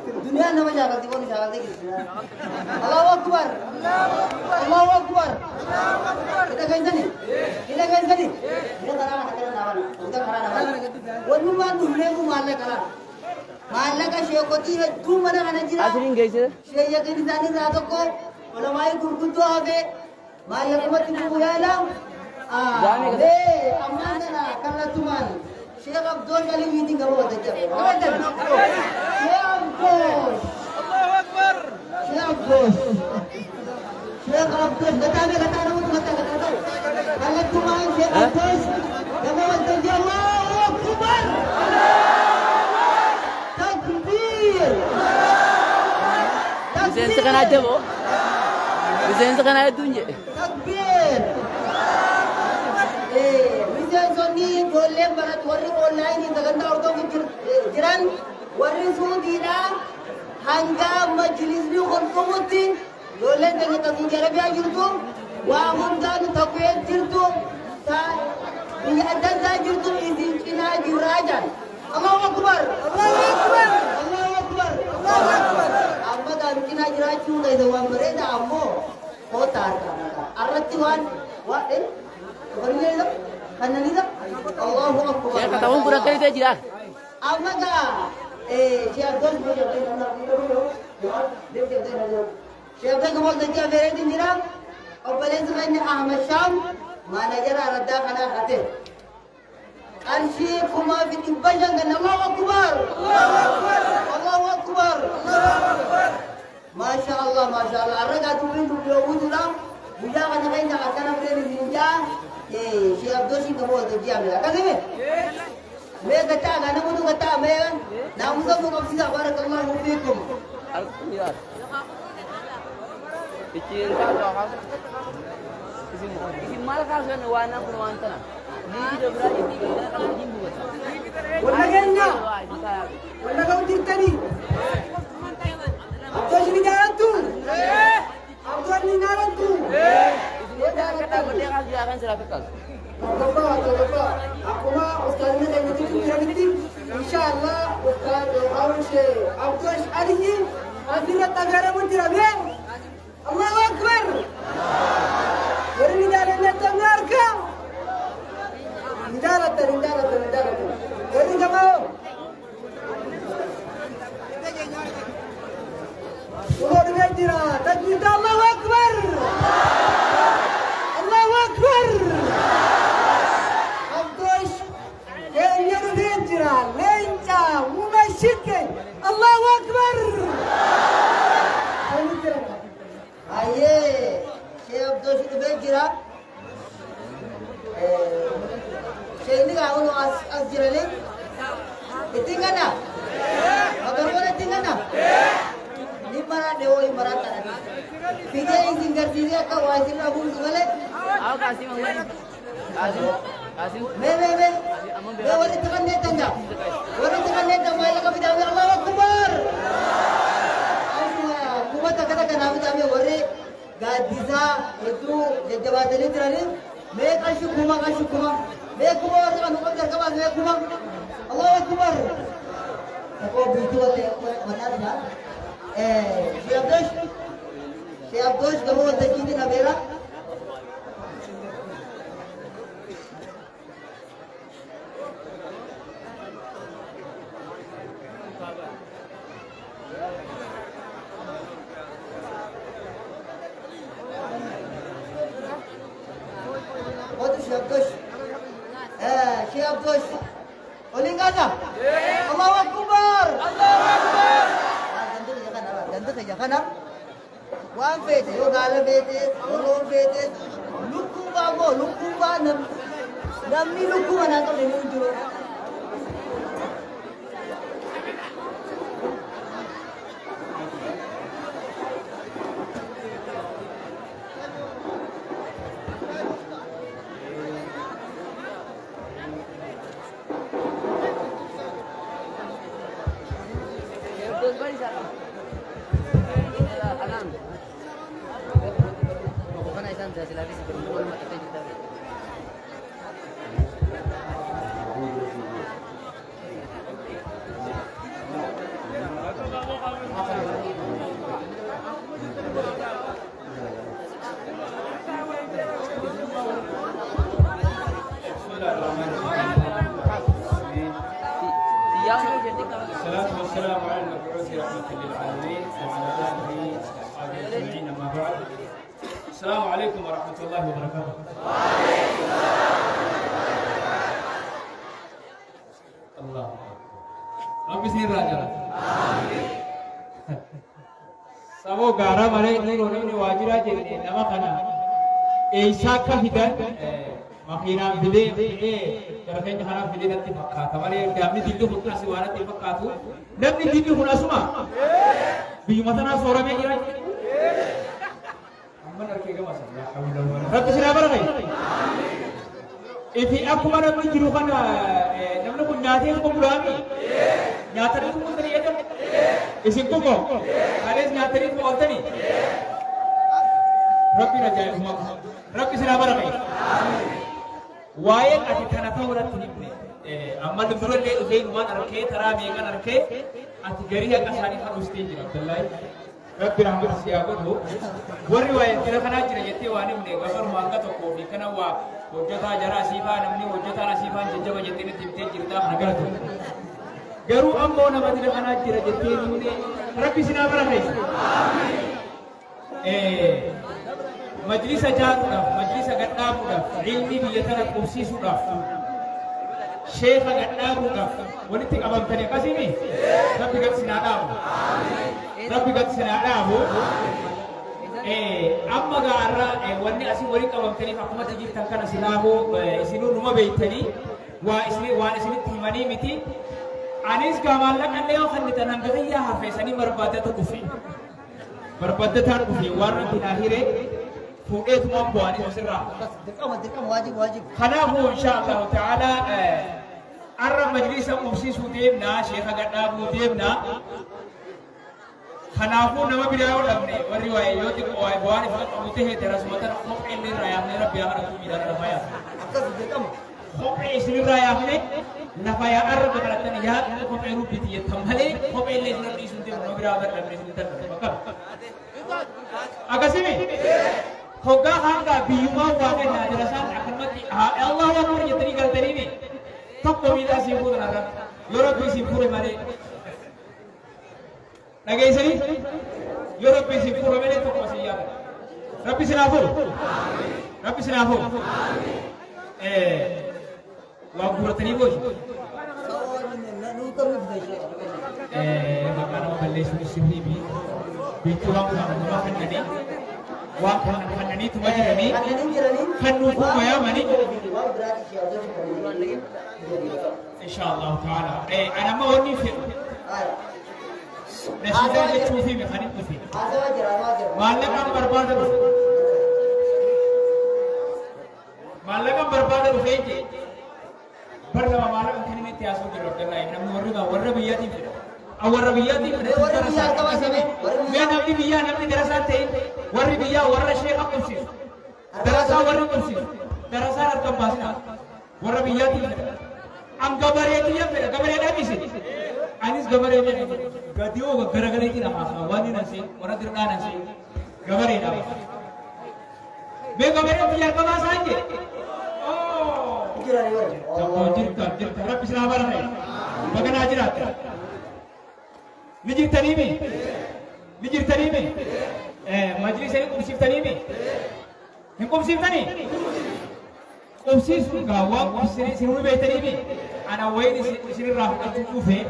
दुनिया nama jagalti ko jagalti Allahu Akbar Allahu Akbar kita kain sani kita karana nawana udah karana nawana wanu ma dulle ko malle kala malle ka shekoti hai tu mana kana jira asrin gaise sheya ke nisani rato ko ulamai gurgudu habe malle ko mati ko yala be amana kala tuman Syekh Abdul kali meeting kamu ada jam. Syekh Abdul. Allahu Akbar. Syekh Abdul. Syekh Abdul. Kata nama kata. Kalau cuma Syekh Abdul, kamu ada jam. Allahu Akbar. Takbir. Desain sekarang ada bu. Desain sekarang ada tunjuk. Takbir. Sonni jolle barat warri online in daga ndawto jiran warri sudina hanga majlis ni khulqumuti jolle daga tasu jarabiya jirtu wa hunda takwe jirtu ta bi adda jirtu izin kina jurajan Allahu Akbar Allahu Akbar Allahu Akbar Allahu Akbar amma da kina jiraju da da wamre da ammo ko tar kana arratiwan wa warne Kananida Allahu Akbar. Saya kata orang kurang kali dia jiran. Amaga siapa dulu boleh ada nama siapa kamu kerja beri di jiran. Apalagi sebenarnya Ahmad Syam manajer arada kana hati. Arsi kuma binti bajang dan Allahu Akbar. Allahu Akbar. Allahu Akbar. Allahu Akbar. Masya Allah. Arada tu pun dulu ujulam. Buja kana kain nak acara beri di jiran. Siap dosi kamu ada jam ya, kan sih? Mereka kata, anak muda kata, mereka, namun kamu kamu tidak barakallahu fiikum. Alhamdulillah. Kecil kan, isi mal kan kan wana pun wantana. Ini tidak berani kita kalau jimbu. Walaupnya, walau kau tidak ni, apa sih jalan tu? Apa ni jalan tu? Kata dia akan silakan. Bapak, aku mah Ustaz ini dari itu, insyaallah Ustaz harus Abdul Ali akhirat negara menteri Allahu Akbar. Beri jalannya tengarka. Indarat. Beri kamu. Ulah dengan dira, takbir Allahu Akbar. Allahu Akbar. Abdus kenyar bejra lenca munashike Allahu Akbar. Aye Syekh Abdus itu bejra Syekh ini kau nu asjira ni itingan na agar mana itingan na ni para dewa ibarat tadi tiga yang tinggal diri kau wajib abu segala Aku kasih mana? Kasih. Me. Wala tekan neta nja. Wala tekan neta mai laka bidawi Allahu Akbar. Kuma takata kana bidawi wore gadiza itu jawabane tirani me kashu kuma. Me kuma wala kan ko jar ka me kuma. Allahu Akbar. Ako bitu ate manar na. Siap dos kamu ada kini na bela. Siap dos. Uling aja. Allahu Akbar. Allahu Akbar. Gantu saja kan? Wan fete, yo gala fete, ulon fete. Luku ba namni luku mana to ni juro. Bapak والصلاة والسلام على المبعوث رحمة للعالمين وعلى آله وأصحابه أجمعين أما بعد. السلام عليكم ورحمة الله وبركاته. الله رب سنين راجع. سبو غارا مالي نوروني واجرا جيني نما خنا. إيشا كهيدان مخينا فيدي كرهين جهانا فيدي نتي فكّا. تمالي دامني ديلو خطنا سوانا تي فكّا تو. نبني ديلو خنا سما. بيجمعنا سورة में गिरा. أمّا نركيكا ما سمع. رب سنا بركاي. إذا aku mana menjiru kana, namanya pun nyati aku berani. Nyata itu pun tadi ada. Isin tu kok. Kalian nyata itu mau tadi. Rabbi raja semua. Rabbi sina barang. Wayang ati tanah tahu orang ini. Amma dulu le usain wan arke, tara megan arke. Ati gari yang kasari harus tinggi. Abdullah. Rabbi rahmat siapa tu? Wari wayang kira kana ciri jeti wani mune. Gambar mangga tu kopi kana wa. Hojjata jara sifa namni hojjata nasifa jajjaba jettini timte jirta nagaratu garu ammo namati kana jira jettini mune rabbi sina barakai majlisa jaruda majlisa gaddabuda ilmi biyatana kursisuda sheikh gaddabuda walitti qabamtani qasimi rabbi gad sina dabu rabbi gad sina dabu amma garra wanni asi wari qabamtani akkuma tajirtan kana silahu isinu numa beeytani wa isini timani miti anis gamalla kanne yo khannitan hangaya hafesani barbadata kufi barbadata kufi warra binahire fuqet mo bwani sirra دقم واجب khanahu inshallah taala arra majlisa mufsisu demna sheikh gaddabu demna خنافو نما بيراو لامني ورواي يوتي قواي بواني فقط أمته تراس متر خوف إني رايام نرا بيانا ركوب ميدان نفايا خوف إسمي رايام ني نفايا أرب كرتني يا خوف إنو بيتي ثمالي خوف إني سنر بيسنتي نما بيراو لامني سنتر بكر أكاسمي خوكا هانغا بيوما واقع نادرسان أكمتي الله أكبر يتري قلتني مي تقوى ميدا سيفور نارا يورو بيسيفور مالي Nagai sini, Europe bisi pura mele tu masih ya. Rapi sinafu. Wang pura tani bos. Makana malle sini bi. Bitu wang kan nani. Wang kan nani tu macam nani. Kan nuku maya mani. Insyaallah taala. Anak mau ni fit. Nasihat je cuci mekanik cuci. Malah kan berpada tu. Malah kan berpada tu saja. Bersama malah kan kini mesti asal jeruk dan lain. Namun warna biaya tidak. Awal biaya tidak. Biar nabi biaya nabi terasa te. Warna biaya warna syekh apa sih? Terasa warna kursi. Terasa rakam bahasa. Warna biaya tidak. Angka barang itu ya, gambar yang habis ini. Anis gambar yang ini. Gadio gara-gara itu nama wani nasi, orang terkenal nasi. Gambar ini apa? Be gambar yang biar kau saja. Oh. Jirta. Rapi sinabar ni. Bagan ajirat. Mijir tani mi. Majlis ini kumsif tani mi. Kumsif tani. Kumsif gawa kumsif sini betul mi. Anak wei di sini rakyat tu kufe.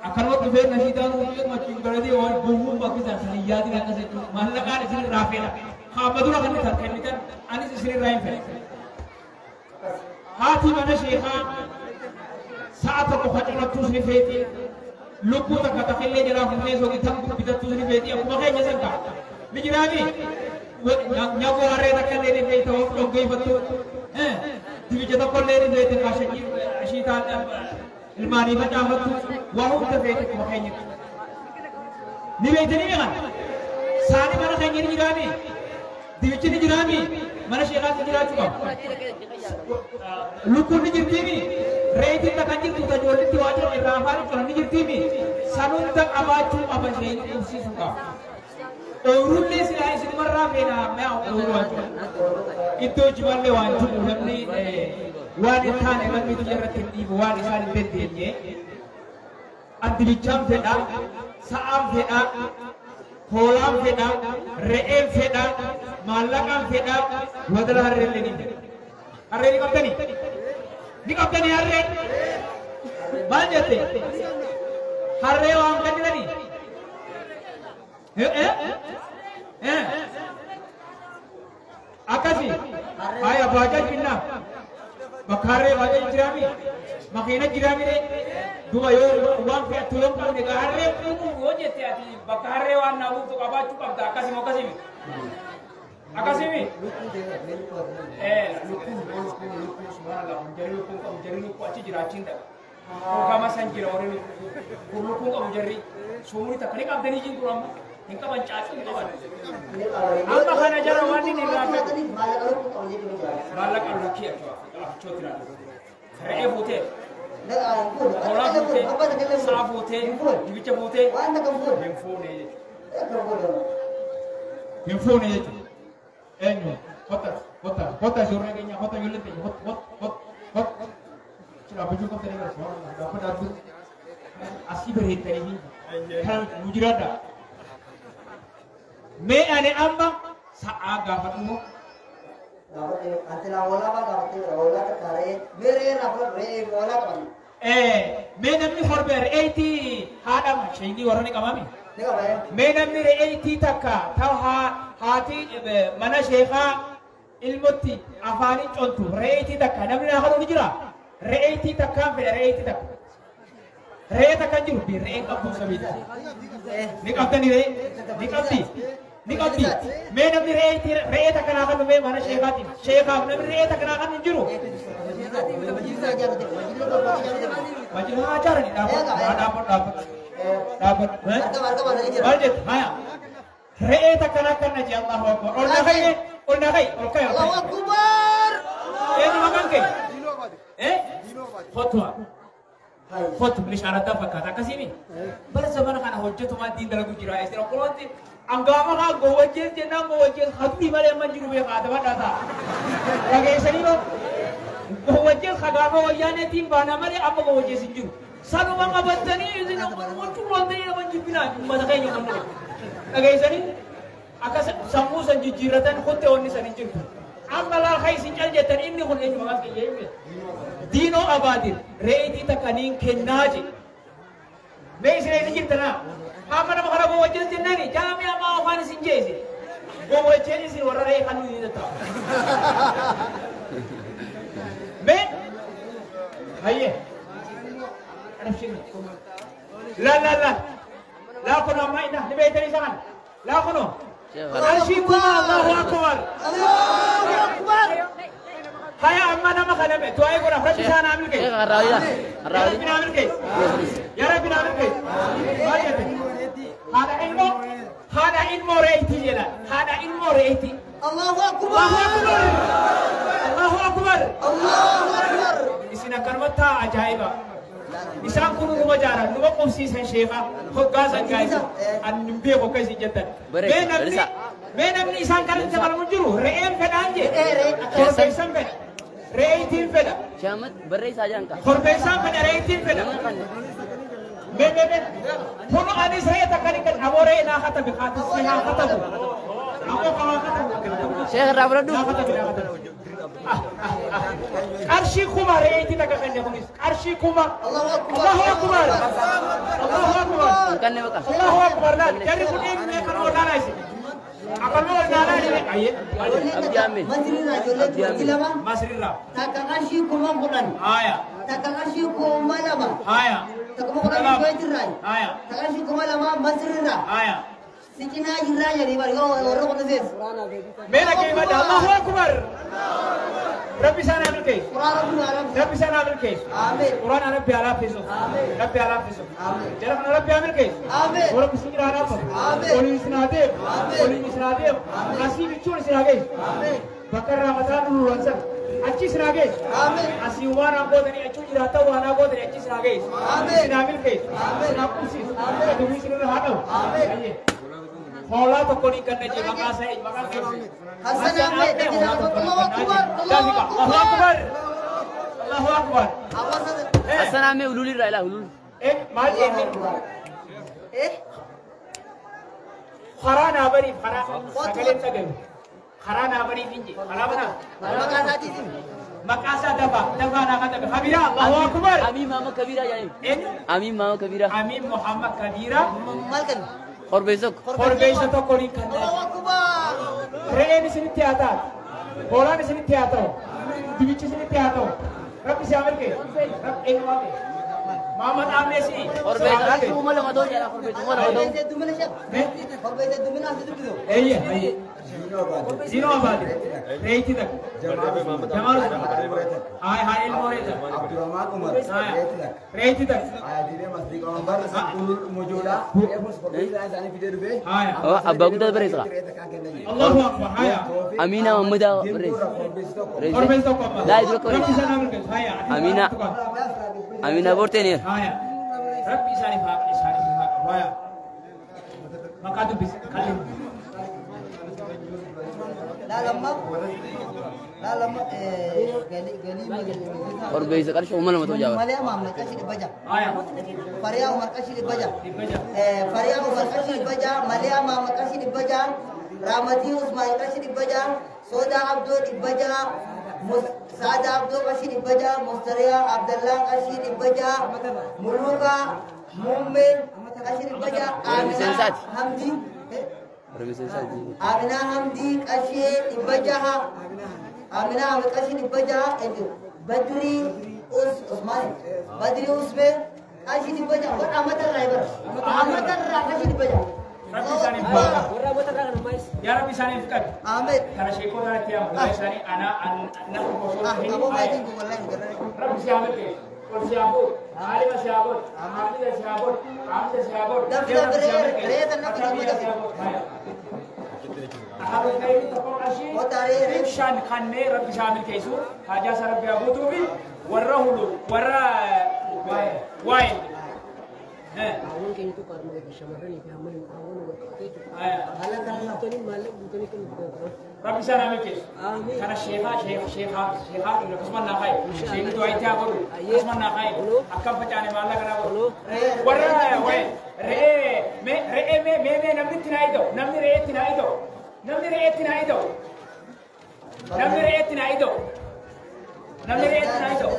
Akan waktu kufe nasi tahu mungkin macam berada orang bumbu bagi dasar jadi nak kasih tu. Malah kan di sini rakyat. Hamadura kan ni kan. Anis di sini rakyat. Hati mana syekha saat aku hajat tu sini feti. Lupu tak kata kelle jalan kufe so kita kita tu sini feti. Aku makai jasa tak. Bijirani. Nyawa hari tak kelle ni feti. Orang gay betul. Tiba jatuh kolleri itu kasih kita ilmani macam itu, wahyu terfeit makanya. Ni betul ni kan? Sani mana kaya ni jirami, tiba ni jirami, mana syekh ni jirami juga. Lukur ni jirami, reti tak kanjik tu tak jual itu aja ramai orang ni jirami. Sanun tak abaju apa syekh ni usi suka. Orang ni selain sini merah bena, orang itu cuma lewat jualan ni. Wanita ni kan itu jarak tinggi, wanita ni pentingnya. Andibicham fedha, sa'am fedha, holam fedha, re'em fedha, malakam fedha, wadala harreen ni. Harreen ni kaptani. Ni kaptani harreen. Maal jette? Harree waan kannani. Akasi. Ayah bajaj pinna. Bakharre bajaj jirami. Makina jirami de. Dua yo uang fiat tulung pun dega harre pun woje tiati. Bakharre wan nabu tu kaba cukup dah. Akasi mau kasih. Akasi mi. Lukun subhanallah. Menjadi lukun aci jiracin dah. Kama sanjira orang lukun kamu jari. Sumuri tak kini kapten izin kurang. Hingga bancaan itu kan. Apa kana jalan wani ni rafa. Balak al rakia chotra. Ree bote. Ola bote. Sa bote. Dibicha bote. Info ne. Enyo. Hota jorna kenya hota yulente. Hot. Cila baju kau tadi kan. Dapat aku. Asih berhenti ini. Hal mujirada. Me ane amma sa'a gafatmu antela wala ba gafate wala ta kare mere rafla re wala kan me namni horber 80 hadam shayni warani kamami dega ba me namni re 80 takka taw hati mana sheikha ilmutti afani contu re 80 takka namni na halu jira re 80 takka fe re 80 takka re takka jiru bi re kabu sabita ni kaptani re ni kapti Nikati, me namni ree takana kan me mana shekhati, shekha namni ree takana kan jiru. Majlis ajar ni dapat. Budget, haya. Ree takana kan naji Allahu Akbar. Orna kai. Allahu Akbar. Ini makan ke? Fatwa. Fatwa beli syarat apa kata kasih ni? Bersama kan hujjah tu mati dalam kujira istilah kalau nanti anggama ka gowajel jenang gowajel hati bale manjiru be ka daba data lagi sani lo gowajel khagama wayane tim bana male amma gowajel sinju sanu manga batani izina mo tulo ndai manjibina mata kay nyono lagi sani aka samu sanjiratan khote onni sani jiru amma la khay sinjal jetan inni khon enyu magas ke yeme dino abadir reiti takanin kennaji me isre jintana apa nama kalau bawa jenis jenari, jangan yang mau panas sinjesi. Bawa jenis ini orang lain kanu ini tetap. Men, aye, ada sini. La kono mai dah, lebih dari sana. La kono. Asyikuma Allahu Akbar. Allahu Akbar. Haya amma nama kalau me, tuai kono, Rabbi sana ambil ke. Rabbi ambil ke. Ya Rabbi ambil ke. Hada ilmu reiti jela. Hada ilmu reiti. Allahu Akbar. Allahu Akbar. Allahu Akbar. Isina karmata ajaiba. Isan kunu rumah jaran, rumah kursi sen shekha, hogasan guys. An nimbe ko kasi jatan. Menamni isan karan sa kalau munjuru, reem feda anje. Korbesan feda. Reitin feda. Syamat berai saja angka. Korbesan feda reitin feda. Men. Puno ani saya takanikan amore na kata bekatu saya kata bu. Aku kalau kata. Syekh Rabradu. Arshi kuma reiti takakan dia kumis. Arshi kuma. Allahu Akbar. Allahu Akbar. Allahu Akbar. Angkan ne baka. Allahu Akbar. Jadi kudin ne kan odana isi. Akan mau odana ini aye. Abdi Amin. Masrira jolle jilama. Masrira. Takkan arshi kuma bulan. Aya. Takkan arshi kuma lama. Aya. Takkan bulan itu rai. Aya. Takkan arshi kuma lama masrira. Aya. Sikina jiranya di bari orang kota ses. Mena ke ibadah Allahu Akbar. Rabbi sana ambil ke. Quran Rabbi sana ambil ke. Amin. Quran Rabbi ala fisu. Amin. Rabbi ala fisu. Amin. Jangan Rabbi ambil ke. Amin. Orang kesini ada apa? Amin. Orang isnadem. Amin. Orang isnadem. Kasih bicul sinagai. Amin. Bakar Ramadan dulu lancar. Aci sinagai. Amin. Asih wana go dari acu jirata wana go dari aci sinagai. Amin. Sinamil ke. Amin. Sinapusi. Amin. Demi sinul hadam. Amin. Hola to koni karne ji makasih. Hasan Ahmed. Allahu Akbar. Allahu Akbar. Allahu Akbar. Awas. Hasan Ahmed ululi raila ulul. maal eenyu karaa naa bariif karaa sagaleen sagalu karaa naa bariif hin jedhu karaa banaa Maqaa isaatiitiin. maqaa isaa dafaa naa kan dhabe Kabira Allahu Akbar Amin Mama Kabira jaani. eenyu Amin Mama Kabira. Amin Muhammad Kabira Maal kan? Korbeesok. korbeessa tokko ni kan Allahu Akbar. re'een isinitti haa taatu hoolaan isinitti haa ta'u dibichi isinitti haa ta'u rabbi si amalke rabbi eenyumaa ta'e Muhammad Amesi Korbeesok. Uma lama tau jalan korbeesok. Uma lama tau. Korbeessa dumina shaq. Korbeessa dumina asii dubbisu. Eyye Zino abadi reeti tak Jamal hai ilmooreta Abdurrahman Umar reeti tak Adile Masjid Omar Sakul Mojola Ebos Forbida Zani video dube hai Oh, abang kita beres lah. Allahu Akbar haya Amina Mahmuda beres. korbeessa tokko Dah, itu kau. rabbi sana amalke haya Amina. Amina borte ni. haya rabbi isani fa haya maka tu bis kalim Lama gali Korbeesok kan uma lama tau jalan. Malia mamna kasih dibaca. haya Faria Umar kasih dibaca. dibaca Faria Umar kasih dibaca. Malia mama kasih dibaca. Ramati Usman kasih dibaca. Soda Abdul dibaca. Saada Abdul kasih dibaca. Mustaria Abdullah kasih dibaca. Muluka Mumin kasih dibaca. Amina Hamdi. Korbeesok saja. Amina Hamdi kasih dibaca. Amina Hamdi kasih dibaca. Badri Usman. Badri Usman kasih dibaca. Buat amatir driver. Amatir kasih dibaca. rabbi isani fa ya rabbi isani fikad Ahmed. kana sheko na tiya mulai isani ana ko so Kamu main di Google lain. rabbi si amalke ko si abud ali ma si abud amali si abud amli si abud Dan kita beri tanah kita muda. Ahad kai taqul ashi Oh tarik. shan khanne rabbi shamil kaisu haja sa rabbi abudu bi warahulu warra wai awon ke itu karena shamarran ke hamil awon waktu itu aya halan kan tadi malik bukan kan rabbi shamil kaisu amin kana sheha ila kusman na khai shehi to ai ta goru kusman na khai akkam pachane malla kana goru warra wai me namni tinai do namni re tinai do namni re tinai do namni re tinai do namni re tinai do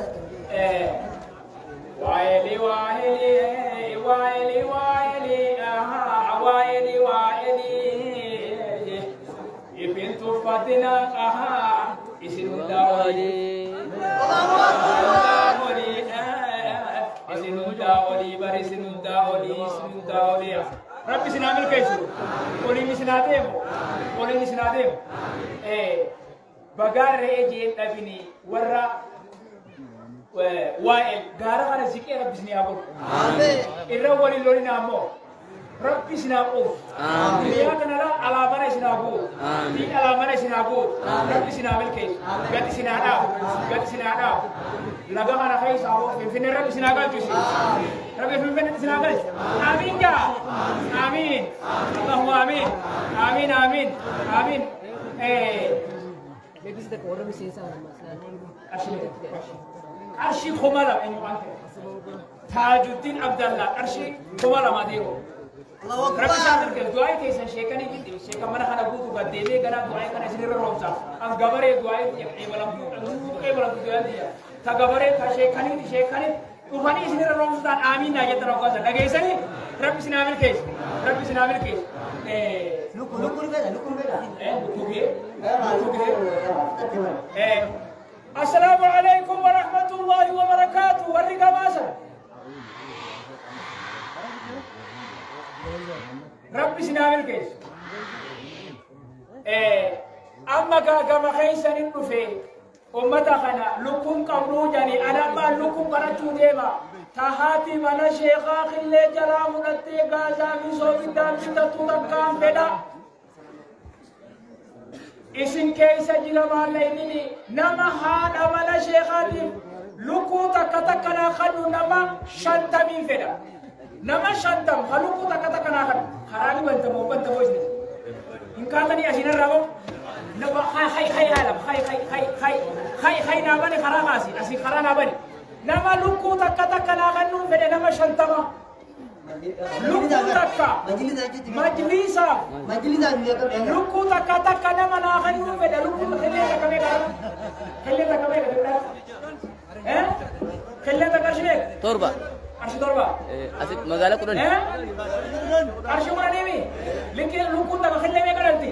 waili waili waili waili aha waili waili ibn tufatina aha isinu dawali isinu dawali bari isinu dawali rabbi sinamil kaisu oli misinademo bagar reje dabini warra wael gara kana zikir rabbi sinabur Amin. irra wali lori namo rabbi sinabu Amin. dia kenala alamana sinabu Amin. di alamana sinabu rabbi sinamil kaisu gati sinada laga kana kai sawo finne rabbi sinagal tusi rabbi finne sinagal amin ja amin allahumma amin amin amin amin maybe the orang mesti sama masalah arshi khumala en wante tajuddin abdallah arshi khumala madiro Allahu rabbi Akbar. sadir ke duai ke san shekani gidi sheka mana kana butu ga debe gana duai kana sinira romsa an gabare duai e balam duai dia ta gabare ta shekani tufani sinira romsa dan amin na yetara ko sa lage sani rabbi sinamil ke Lukun beda. السلام عليكم ورحمة الله وبركاته والرقا ماسا ربي سنعمل كيس أما كما خيسا ننفي أمتا خنا لكم قبلو جاني أنا ما لكم قرأتو ديما تهاتي من شيخا خلي جرام نتي غازا في صوت الدام تتوتكام بدا isin keessa jira maalleenini nama haadha mana sheekhaatiif lukuu takka takkanaa kadhu nama 50 fedha nama 50 ha lukuu takka takkanaa kadhu karaa bantamoo isne hin kaatanii asinarraa moo nama hay alam hay naa bane karaa kaasi asin karaa naa bane nama luku takka naa kannu fedhe nama 50 luku takka majlisa luku takka nama naa kannu fedhe luku khille takka me garu khille takka shek torba arshi torba asik magala kudan arshi kurani mi lekin luku takka khille me garanti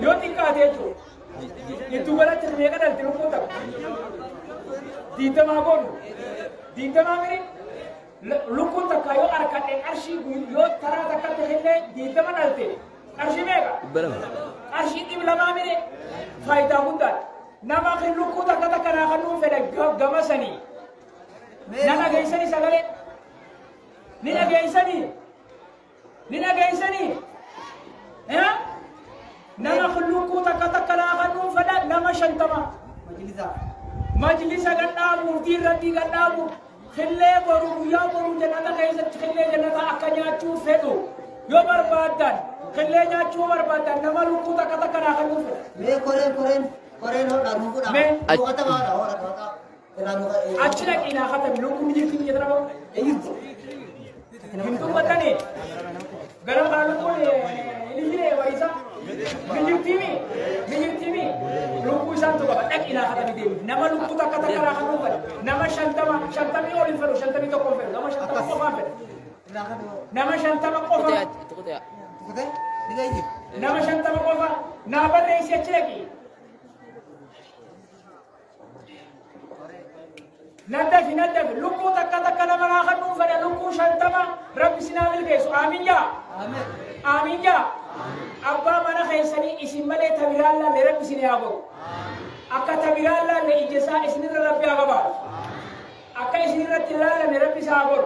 yo tikka deetu itu galatti me garanti luku takka Dintama gon, dintama miri, lukun takka yo arkan arshi yo tara takka tehelle dintama nalte, arshi mega, arshi tim lama miri, fayda hundan, nama kin lukun takka na kanu feda gamasani, nana gaisani sagale, nina gaisani, ya, nama kin lukun takka na kanu feda nama shantama, majlisa gandamu dirati gandamu khille boru ya boru janata kaisa khille janata akanya chu fedu yo barbadan khille nya chu barbadan namalu kuta kata kana khanu me koren ho daru ku me kata ba ho kata achira ina khata bilu ku mijir ki yedra ba hindu batani garam balu ko ini jire waisa mijir timi luku santu ba ek ila khata bi dewi nama luku ta kata kara khanu ba nama shantami olin fero shantami to ko fero nama shantama ko ba fero nama shantama ko ba itu kota nama shantama ko ba na ba ne se cheki nada luku ta kata kala ma khanu fero luku shantama rabbi sinamil kesu amin ya abba mana khaysani isimale tabiralla le rabbi sini abo akka tabiralla le ijesa isnira rabbi agaba akka isnira tilalla le rabbi sabor